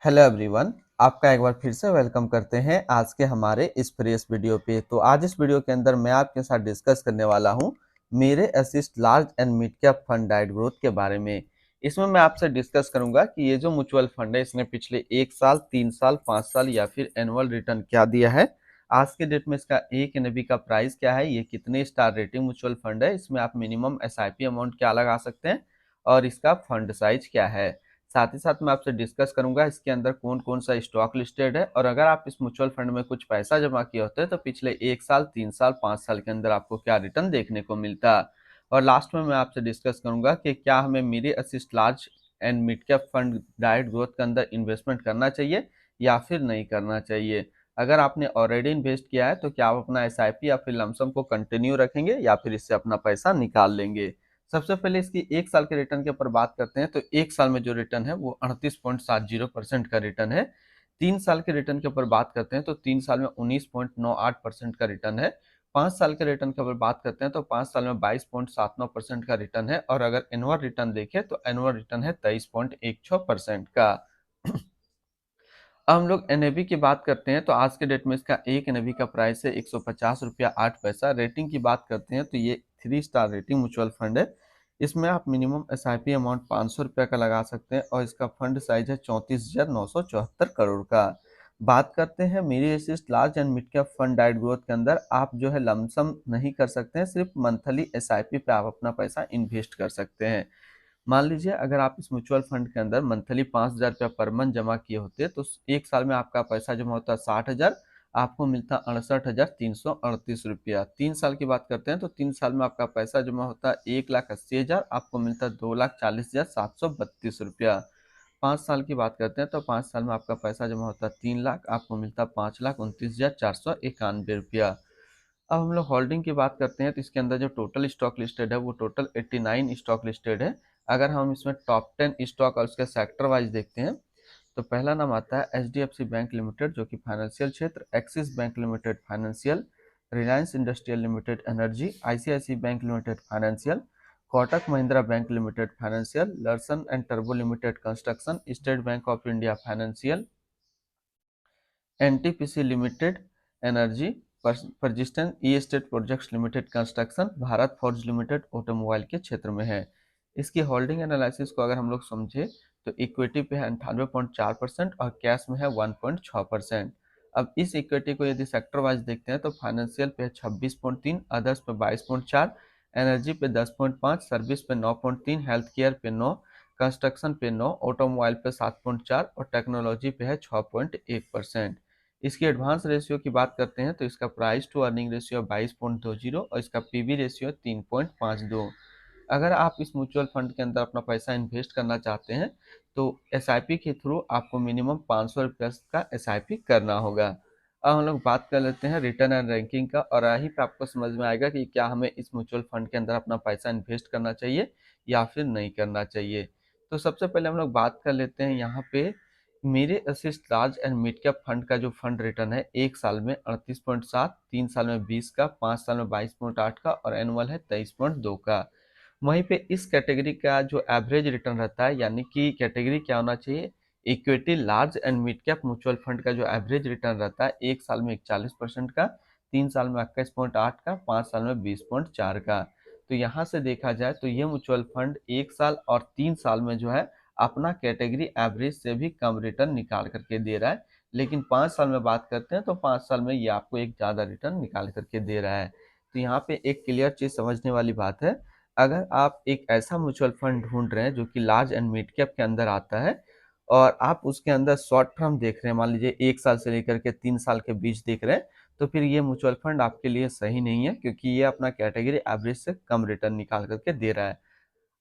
Hello everyone, आपका एक बार फिर से वेलकम करते हैं आज के हमारे इस फ्रेश वीडियो पे। तो आज इस वीडियो के अंदर मैं आपके साथ डिस्कस करने वाला हूं मेरे assist large and mid cap fund diet growth के बारे में। इसमें मैं आपसे डिस्कस करूंगा कि ये जो म्यूचुअल फंड है इसने पिछले 1 साल, 3 साल, 5 साल या फिर एनुअल रिटर्न क्या दिया है, आज के डेट में इसका एक एनएवी का प्राइस क्या है, ये कितने स्टार रेटिंग म्यूचुअल फंड है, इसमें आप मिनिमम एसआईपी अमाउंट क्या लगा सकते हैं और इसका फंड साइज क्या है। साथ ही साथ मैं आपसे डिस्कस करूंगा इसके अंदर कौन कौन सा स्टॉक लिस्टेड है और अगर आप इस म्यूचुअल फंड में कुछ पैसा जमा किए होते हैं तो पिछले 1 साल, 3 साल, 5 साल के अंदर आपको क्या रिटर्न देखने को मिलता। और लास्ट में मैं आपसे डिस्कस करूंगा कि क्या हमें मेरी assist large and mid cap fund diet growth के अंदर इन्वेस्टमेंट करना चाहिए या फिर नहीं करना चाहिए। अगर आपने ऑलरेडी इन्वेस्ट किया है तो क्या आप अपना एसआईपी या फिर लमसम को कंटिन्यू रखेंगे या फिर इससे अपना पैसा निकाल लेंगे। सबसे पहले इसकी 1 साल के रिटर्न के ऊपर बात करते हैं तो 1 साल में जो रिटर्न है वो 38.70% का रिटर्न है। 3 साल के रिटर्न के ऊपर बात करते हैं तो 3 साल में 19.98% का रिटर्न है। 5 साल के रिटर्न के ऊपर बात करते हैं तो 5 साल में 22.79% का रिटर्न है और अगर एनुअल रिटर्न देखें तो एनुअल रिटर्न है 23.16% का। अब हम लोग एनएवी की बात करते हैं तो आज के डेट में इसका एक एनएवी का प्राइस है 150 रुपया 8 पैसा। रेटिंग की बात करते हैं तो ये 3 स्टार रेटिंग म्यूचुअल फंड है। इसमें आप मिनिमम एसआईपी अमाउंट 500 रुपया का लगा सकते हैं और इसका फंड साइज है 34,974 करोड़ का। बात करते हैं मेरी assist large and mid cap fund diet growth के अंदर आप जो है लमसम नहीं कर सकते हैं, सिर्फ मंथली एसआईपी पे आप अपना पैसा इन्वेस्ट कर सकते हैं। मान लीजिए अगर आप इस म्यूचुअल फंड के अंदर मंथली 5,000 रुपया पर मंथ जमा किए होते तो 1 साल में आपका पैसा जमा होता 60,000, आपको मिलता 68,338 रुपया। 3 साल की बात करते हैं तो 3 साल में आपका पैसा जमा होता 1,80,000, आपको मिलता 2,40,732 रुपया। 5 साल की बात करते हैं तो 5 साल में आपका पैसा जमा होता 3 लाख, आपको मिलता 5,29,491 रुपया। अब हम लोग होल्डिंग की बात करते हैं तो इसके अंदर जो टोटल स्टॉक लिस्टेड है वो टोटल 89 स्टॉक लिस्टेड है। अगर हम इसमें टॉप 10 स्टॉक और उसके सेक्टर वाइज देखते हैं तो पहला नाम आता है एचडीएफसी बैंक लिमिटेड जो कि फाइनेंशियल क्षेत्र, Axis bank limited financial, Reliance industrial limited energy, ICICI bank limited financial, Kotak Mahindra bank limited financial, Larsen and टर्बो limited construction, State Bank of India financial, NTPC limited energy, persistent E estate projects limited construction, Bharat forge limited automobile के क्षेत्र में है। इसकी holding analysis को अगर हम लोग समझे तो इक्विटी पे है 98.4% और कैश में है 1.6%। अब इस इक्विटी को यदि सेक्टर वाइज देखते हैं तो फाइनेंशियल पे है 26.3, अदर्स पे 22.4, एनर्जी पे 10.5, सर्विस पे 9.3, हेल्थ केयर पे 9, कंस्ट्रक्शन पे 9, ऑटोमोबाइल पे 7.4 और टेक्नोलॉजी पे है 6.1%। इसकी एडवांस रेशियो की बात करते हैं तो इसका प्राइस टू अर्निंग रेशियो 22.20 और इसका पीबी रेशियो 3.52। अगर आप इस म्यूचुअल फंड के अंदर अपना पैसा इन्वेस्ट करना चाहते हैं तो एसआईपी के थ्रू आपको मिनिमम 500 रुपये का एसआईपी करना होगा। अब हम लोग बात कर लेते हैं रिटर्न एंड रैंकिंग का और यहीं पे आपको समझ में आएगा कि क्या हमें इस म्यूचुअल फंड के अंदर अपना पैसा इन्वेस्ट करना चाहिए या फिर नहीं करना चाहिए। तो सबसे पहले हम लोग बात कर लेते हैं यहाँ पे मेरे assist large and mid cap fund का जो फंड रिटर्न है 1 साल में 38.7, 3 साल में 20 का, 5 साल में 22.8 का और एनुअल है 23.2 का। वहीं पे इस कैटेगरी का जो एवरेज रिटर्न रहता है, यानी कि कैटेगरी क्या होना चाहिए, equity large and mid cap mutual fund का जो एवरेज रिटर्न रहता है 1 साल में 41% का, 3 साल में 21.8 का, 5 साल में 20.4 का। तो यहाँ से देखा जाए तो ये म्यूचुअल फंड 1 साल और 3 साल में जो है अपना कैटेगरी एवरेज से भी कम रिटर्न निकाल करके दे रहा है, लेकिन 5 साल में बात करते हैं तो 5 साल में ये आपको एक ज़्यादा रिटर्न निकाल करके दे रहा है। तो यहाँ पे एक क्लियर चीज़ समझने वाली बात है, अगर आप एक ऐसा म्यूचुअल फंड ढूंढ रहे हैं जो कि लार्ज एंड मिड कैप के अंदर आता है और आप उसके अंदर शॉर्ट टर्म देख रहे हैं, मान लीजिए 1 साल से लेकर के 3 साल के बीच देख रहे हैं, तो फिर ये म्यूचुअल फंड आपके लिए सही नहीं है क्योंकि ये अपना कैटेगरी एवरेज से कम रिटर्न निकाल करके दे रहा है।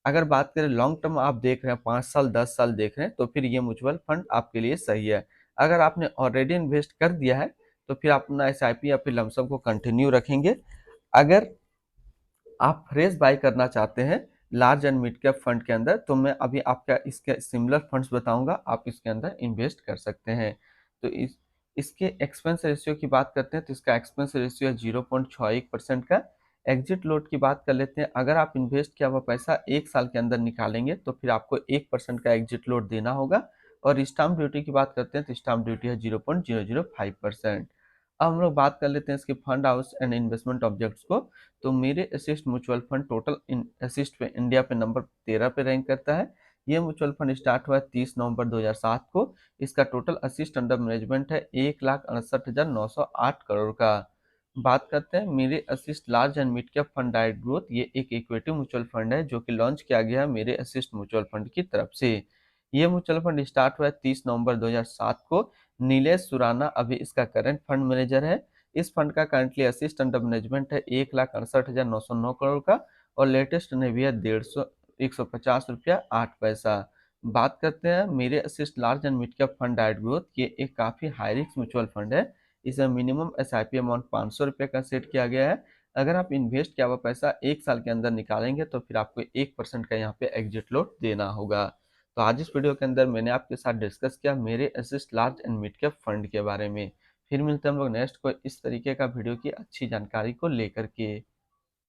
अगर बात करें लॉन्ग टर्म आप देख रहे हैं, 5 साल 10 साल देख रहे हैं, तो फिर ये म्यूचुअल फंड आपके लिए सही है। अगर आपने ऑलरेडी इन्वेस्ट कर दिया है तो फिर आप अपना एसआईपी या फिर लमसम को कंटिन्यू रखेंगे। अगर आप फ्रेश बाय करना चाहते हैं large and mid cap fund के अंदर तो मैं अभी आपका इसके सिमिलर फंड्स बताऊंगा, आप इसके अंदर इन्वेस्ट कर सकते हैं। तो इसके एक्सपेंस रेशियो की बात करते हैं तो इसका एक्सपेंस रेशियो है 0.61% का। एग्जिट लोड की बात कर लेते हैं, अगर आप इन्वेस्ट किया हुआ पैसा 1 साल के अंदर निकालेंगे तो फिर आपको 1% का एग्जिट लोड देना होगा। और स्टाम्प ड्यूटी की बात करते हैं तो स्टाम्प ड्यूटी है 0.005%। अब हम लोग बात कर लेते हैं इसके fund house and investment objects को। तो मेरे assist mutual fund total assist पे इंडिया पे नंबर 13 पे रैंक करता है। ये म्यूचुअल फंड स्टार्ट हुआ है 30 नवंबर 2007 को। इसका टोटल असिस्ट अंडर मैनेजमेंट है 1,68,908 करोड़ का। बात करते हैं मेरे assist large and mid cap fund direct growth. ये एक इक्विटी म्यूचुअल फंड है जो कि लॉन्च किया गया है मेरे असिस्ट म्यूचुअल फंड की तरफ से। ये म्यूचुअल फंड स्टार्ट हुआ है 30 नवंबर 2007 को। नीलेश सुराना अभी इसका करंट फंड मैनेजर है। इस फंड का करंटली असिस्ट अंडर मैनेजमेंट है 1,68,909 करोड़ का। और लेटेस्ट ने भी है 150 रुपया 8 पैसा। बात करते हैं मेरे assist large and mid cap fund direct growth. ये एक काफी हाई रिस्क म्यूचुअल फंड है। इसमें मिनिमम एसआईपी अमाउंट 500 रुपये का सेट किया गया है। अगर आप इन्वेस्ट किया हुआ पैसा 1 साल के अंदर निकालेंगे तो फिर आपको 1% का यहाँ पे एग्जिट लोड देना होगा। तो आज इस वीडियो के अंदर मैंने आपके साथ डिस्कस किया मेरे assist large and mid cap fund के बारे में। फिर मिलते हैं हम लोग नेक्स्ट कोई इस तरीके का वीडियो की अच्छी जानकारी को लेकर के।